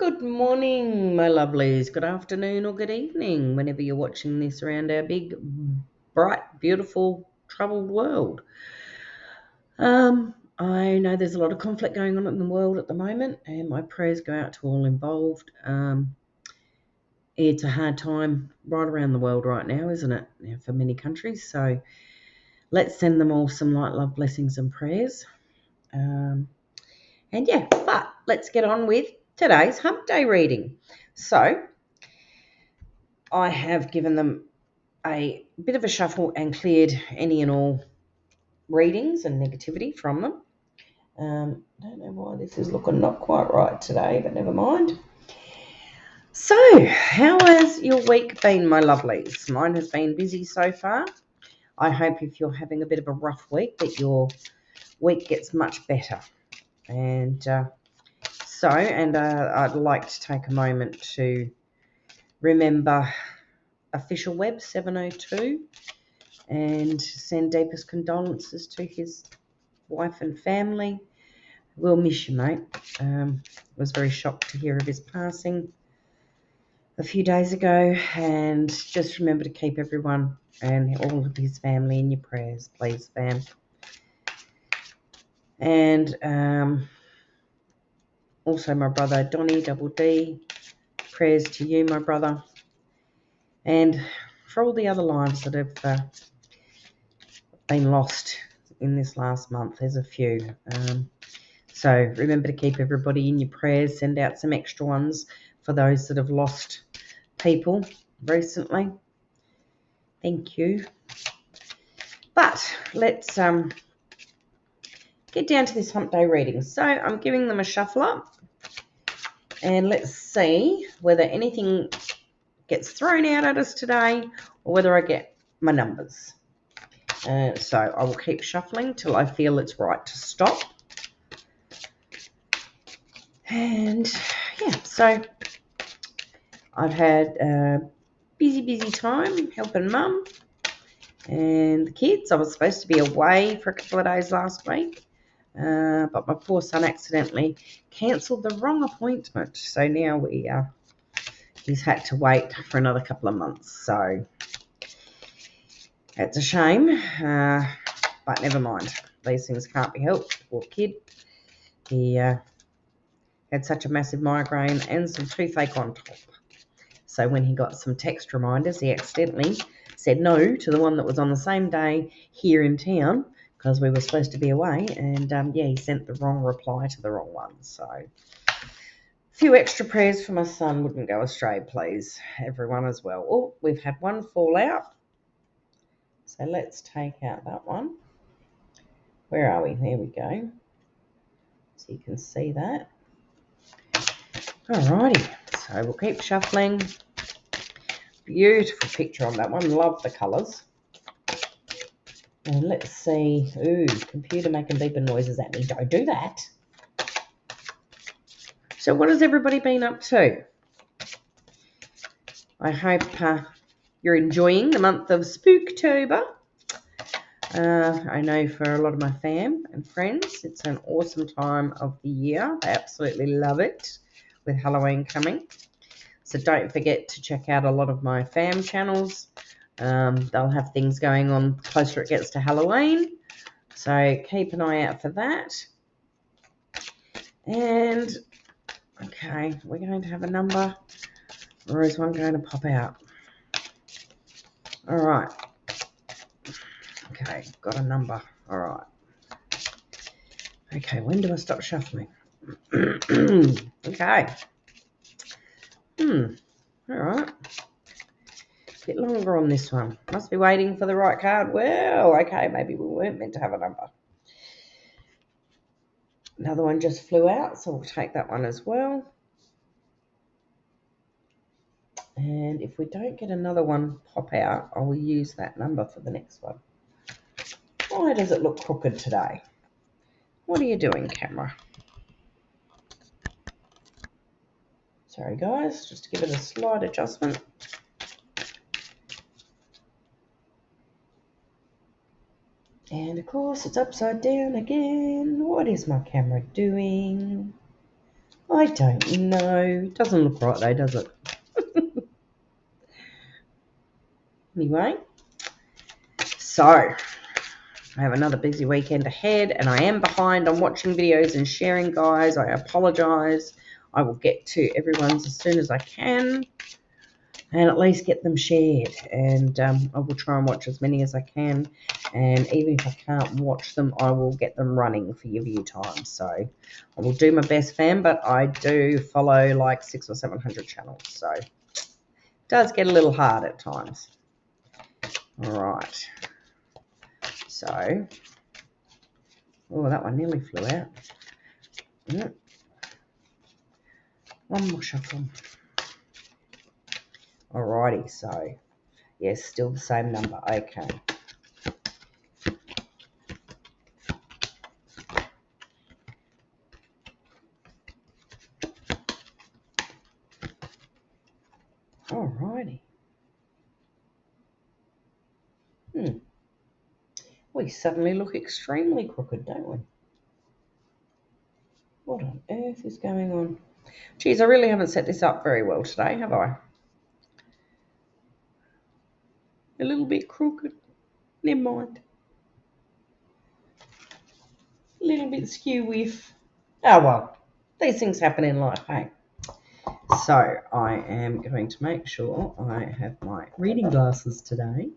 Good morning, my lovelies. Good afternoon or good evening, whenever you're watching this around our big, bright, beautiful, troubled world. I know there's a lot of conflict going on in the world at the moment, and my prayers go out to all involved. It's a hard time right around the world right now, isn't it? For many countries. So let's send them all some light, love, blessings, and prayers. But let's get on with today's Hump Day reading. So I have given them a bit of a shuffle and cleared any and all readings and negativity from them. Don't know why this is looking not quite right today, but never mind. So, how has your week been, my lovelies? Mine has been busy so far. I hope if you're having a bit of a rough week that your week gets much better. And I'd like to take a moment to remember Official Web 702 and send deepest condolences to his wife and family. We'll miss you, mate. Was very shocked to hear of his passing a few days ago, and just remember to keep everyone and all of his family in your prayers, please, fam. And also my brother Donny, Double D, prayers to you, my brother, and for all the other lives that have been lost in this last month. There's a few. So remember to keep everybody in your prayers. Send out some extra ones for those that have lost people recently. Thank you. But let's get down to this Hump Day reading. So I'm giving them a shuffle up. And let's see whether anything gets thrown out at us today or whether I get my numbers. So I will keep shuffling till I feel it's right to stop. And so I've had a busy time helping mum and the kids. I was supposed to be away for a couple of days last week, but my poor son accidentally cancelled the wrong appointment. So now he's had to wait for another couple of months. So it's a shame, but never mind. These things can't be helped. Poor kid. He had such a massive migraine and some toothache on top. So when he got some text reminders, he accidentally said no to the one that was on the same day here in town because we were supposed to be away. And, he sent the wrong reply to the wrong one. So a few extra prayers for my son wouldn't go astray, please. Everyone as well. Oh, we've had one fall out. So let's take out that one. Where are we? There we go. So you can see that. Alrighty. So we'll keep shuffling. Beautiful picture on that one. Love the colours. And let's see. Ooh, computer making beeping noises at me. Don't do that. So what has everybody been up to? I hope you're enjoying the month of Spooktober. I know for a lot of my fam and friends, it's an awesome time of the year. They absolutely love it with Halloween coming. So don't forget to check out a lot of my fam channels. They'll have things going on closer it gets to Halloween. So keep an eye out for that. And, okay, we're going to have a number, or is one going to pop out? All right. Okay, got a number. All right. Okay, when do I stop shuffling? Okay. All right. A bit longer on this one. Must be waiting for the right card. Well, okay, maybe we weren't meant to have a number. Another one just flew out, so we'll take that one as well. And if we don't get another one pop out, I will use that number for the next one. Why does it look crooked today? What are you doing, camera? Sorry, guys, just to give it a slight adjustment. And, of course, it's upside down again. What is my camera doing? I don't know. Doesn't look right though, does it? Anyway, so I have another busy weekend ahead, and I am behind on watching videos and sharing, guys. I apologise. I will get to everyone's as soon as I can, and at least get them shared. And I will try and watch as many as I can. And even if I can't watch them, I will get them running for your view time. So I will do my best, fam. But I do follow like 600 or 700 channels, so it does get a little hard at times. All right. So, oh, that one nearly flew out. One more shuffle. Alrighty, so yes, still the same number. Okay. Alrighty. We suddenly look extremely crooked, don't we? What on earth is going on? Geez, I really haven't set this up very well today, have I? A little bit crooked. Never mind. A little bit skew with. Oh well, these things happen in life, hey? So I am going to make sure I have my reading glasses today.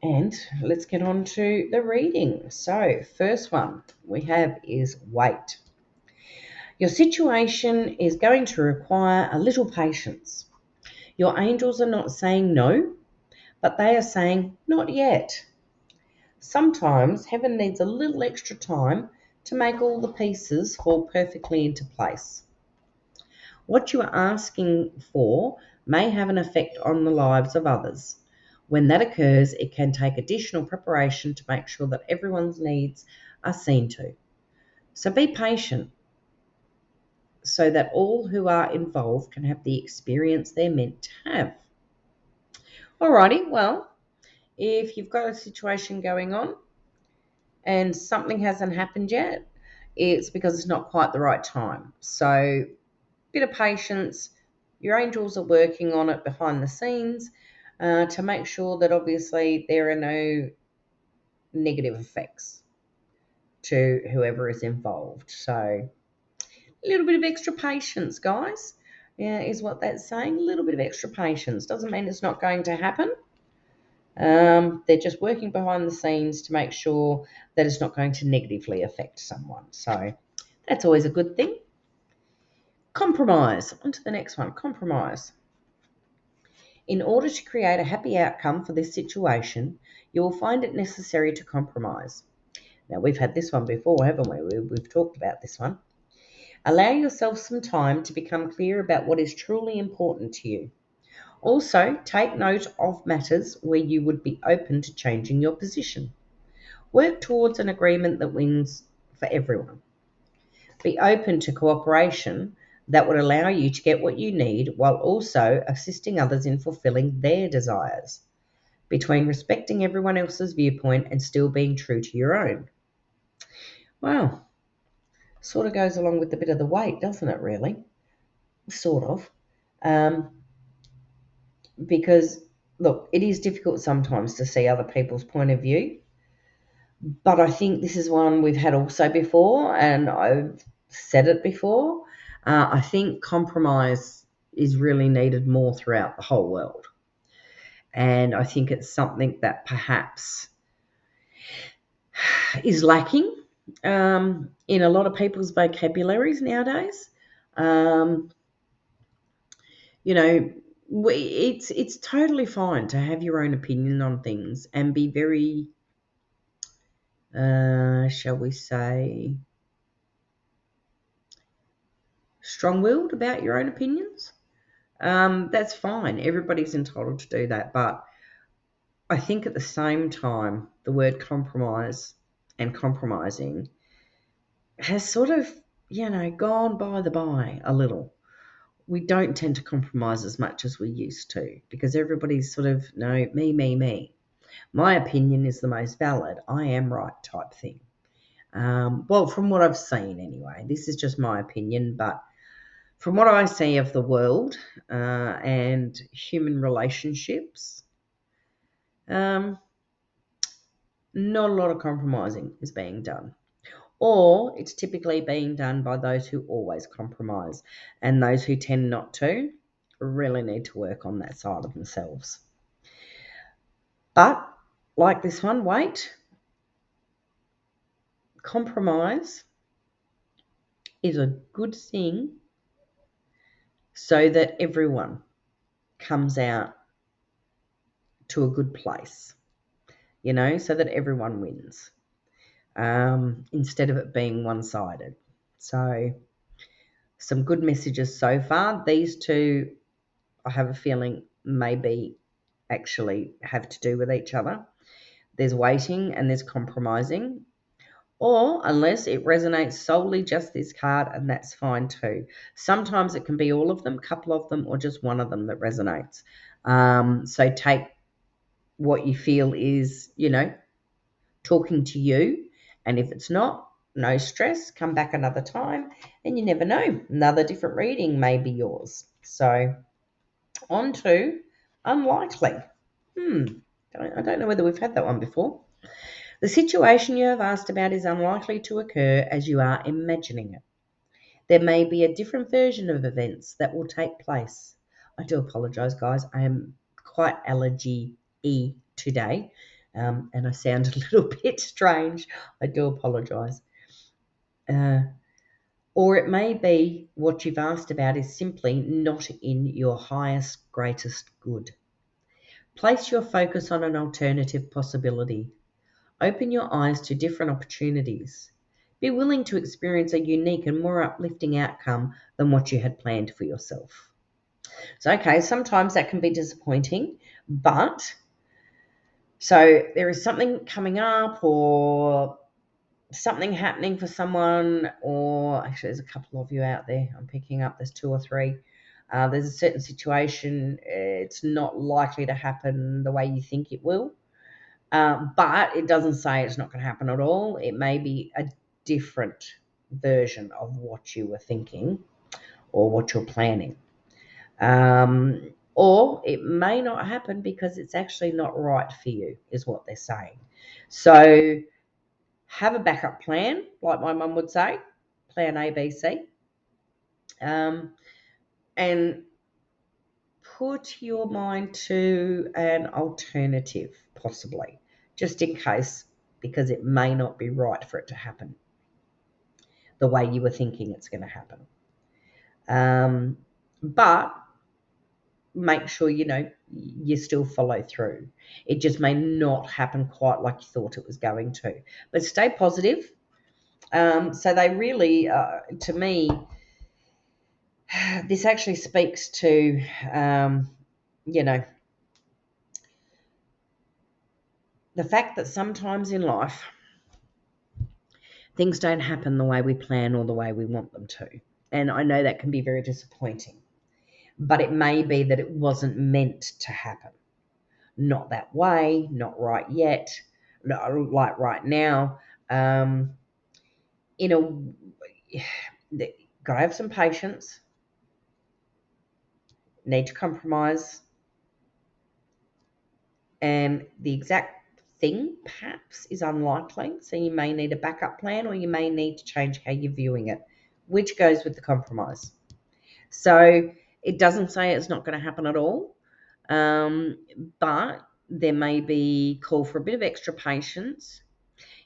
And let's get on to the reading. So first one we have is wait. Your situation is going to require a little patience. Your angels are not saying no, but they are saying not yet. Sometimes heaven needs a little extra time to make all the pieces fall perfectly into place. What you are asking for may have an effect on the lives of others. When that occurs, it can take additional preparation to make sure that everyone's needs are seen to. So be patient so that all who are involved can have the experience they're meant to have. Alrighty, well, if you've got a situation going on and something hasn't happened yet, it's because it's not quite the right time. So, bit of patience. Your angels are working on it behind the scenes to make sure that obviously there are no negative effects to whoever is involved. So, a little bit of extra patience, guys, is what that's saying. A little bit of extra patience. Doesn't mean it's not going to happen. They're just working behind the scenes to make sure that it's not going to negatively affect someone. So that's always a good thing. Compromise. On to the next one. Compromise. In order to create a happy outcome for this situation, you will find it necessary to compromise. Now, we've had this one before, haven't we? We've talked about this one. Allow yourself some time to become clear about what is truly important to you. Also, take note of matters where you would be open to changing your position. Work towards an agreement that wins for everyone. Be open to cooperation that would allow you to get what you need while also assisting others in fulfilling their desires, between respecting everyone else's viewpoint and still being true to your own. Wow, sort of goes along with a bit of the weight, doesn't it, really? Sort of. Because, look, it is difficult sometimes to see other people's point of view, but I think this is one we've had also before, and I've said it before. I think compromise is really needed more throughout the whole world. And I think it's something that perhaps is lacking in a lot of people's vocabularies nowadays. You know, it's totally fine to have your own opinion on things and be very, shall we say, strong-willed about your own opinions. That's fine. Everybody's entitled to do that. But I think at the same time, the word compromise and compromising has sort of, gone by the by a little. We don't tend to compromise as much as we used to because everybody's sort of, no, me. My opinion is the most valid. I am right type thing. Well, from what I've seen anyway. This is just my opinion, but from what I see of the world and human relationships, um, not a lot of compromising is being done. Or it's typically being done by those who always compromise, and those who tend not to really need to work on that side of themselves. But like this one, wait, compromise is a good thing so that everyone comes out to a good place, so that everyone wins, instead of it being one-sided. So some good messages so far. These two, I have a feeling, maybe actually have to do with each other. There's waiting and there's compromising, or unless it resonates solely just this card, and that's fine too. Sometimes it can be all of them, a couple of them, or just one of them that resonates. So take what you feel is, talking to you, and if it's not, no stress, come back another time, and you never know, another different reading may be yours. So on to unlikely. I don't know whether we've had that one before. The situation you have asked about is unlikely to occur as you are imagining it. There may be a different version of events that will take place. I do apologise, guys. I am quite allergy-y today, and I sound a little bit strange. I do apologise. Or it may be what you've asked about is simply not in your highest, greatest good. Place your focus on an alternative possibility. Open your eyes to different opportunities. Be willing to experience a unique and more uplifting outcome than what you had planned for yourself. So, okay, sometimes that can be disappointing, but so there is something coming up or something happening for someone, or actually there's a couple of you out there I'm picking up, there's two or three. There's a certain situation, it's not likely to happen the way you think it will. But it doesn't say it's not going to happen at all. It may be a different version of what you were thinking or what you're planning. Or it may not happen because it's actually not right for you, is what they're saying. So have a backup plan, like my mum would say, plan A, B, C. And put your mind to an alternative, possibly, just in case, because it may not be right for it to happen the way you were thinking it's going to happen. But make sure, you still follow through. It just may not happen quite like you thought it was going to. But stay positive. So they really, to me, this actually speaks to, the fact that sometimes in life things don't happen the way we plan or the way we want them to. And I know that can be very disappointing, but it may be that it wasn't meant to happen. Not that way, not right yet, not like right now. Gotta have some patience, need to compromise, and the exact thing perhaps is unlikely. So you may need a backup plan, or you may need to change how you're viewing it, which goes with the compromise. So it doesn't say it's not going to happen at all, but there may be call for a bit of extra patience.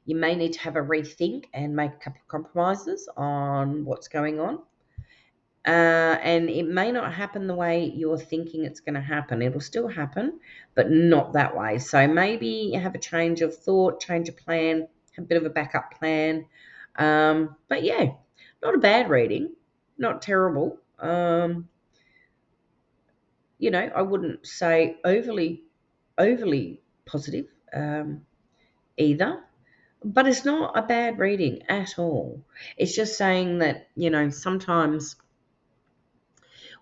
You may need to have a rethink and make a couple of compromises on what's going on. And it may not happen the way you're thinking it's going to happen. It'll still happen, but not that way. So maybe have a change of thought, change of plan, a bit of a backup plan. But yeah, not a bad reading, not terrible. I wouldn't say overly positive either, but it's not a bad reading at all. It's just saying that, sometimes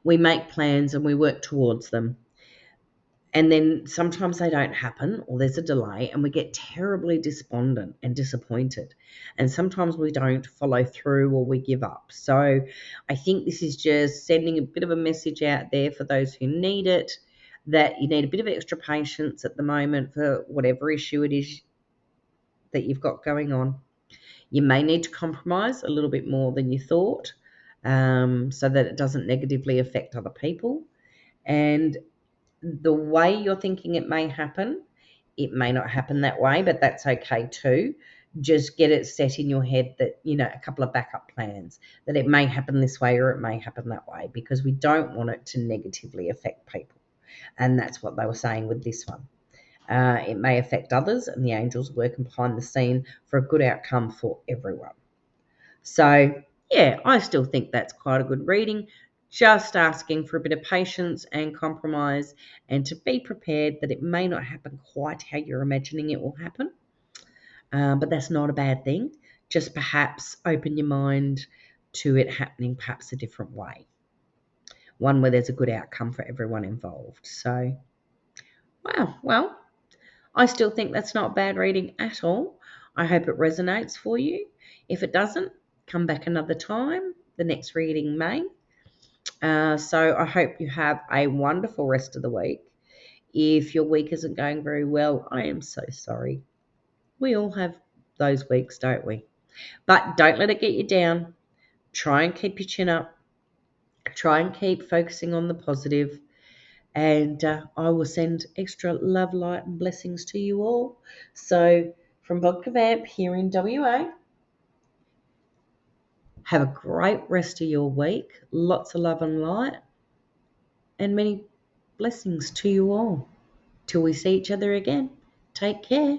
we make plans and we work towards them. And then sometimes they don't happen or there's a delay and we get terribly despondent and disappointed. And sometimes we don't follow through or we give up. So I think this is just sending a bit of a message out there for those who need it, that you need a bit of extra patience at the moment for whatever issue it is that you've got going on. You may need to compromise a little bit more than you thought, so that it doesn't negatively affect other people. And the way you're thinking it may happen, it may not happen that way, but that's okay too. Just get it set in your head that, a couple of backup plans, that it may happen this way or it may happen that way, because we don't want it to negatively affect people. And that's what they were saying with this one. It may affect others, and the angels working behind the scene for a good outcome for everyone. So, yeah, I still think that's quite a good reading. Just asking for a bit of patience and compromise, and to be prepared that it may not happen quite how you're imagining it will happen. But that's not a bad thing. Just perhaps open your mind to it happening perhaps a different way. One where there's a good outcome for everyone involved. So, wow, well, I still think that's not bad reading at all. I hope it resonates for you. If it doesn't, come back another time. The next reading may. So I hope you have a wonderful rest of the week. If your week isn't going very well, I am so sorry. We all have those weeks, don't we? But don't let it get you down. Try and keep your chin up. Try and keep focusing on the positive. And I will send extra love, light, and blessings to you all. So, from Vodka Vamp here in WA, have a great rest of your week. Lots of love and light, and many blessings to you all. Till we see each other again, take care.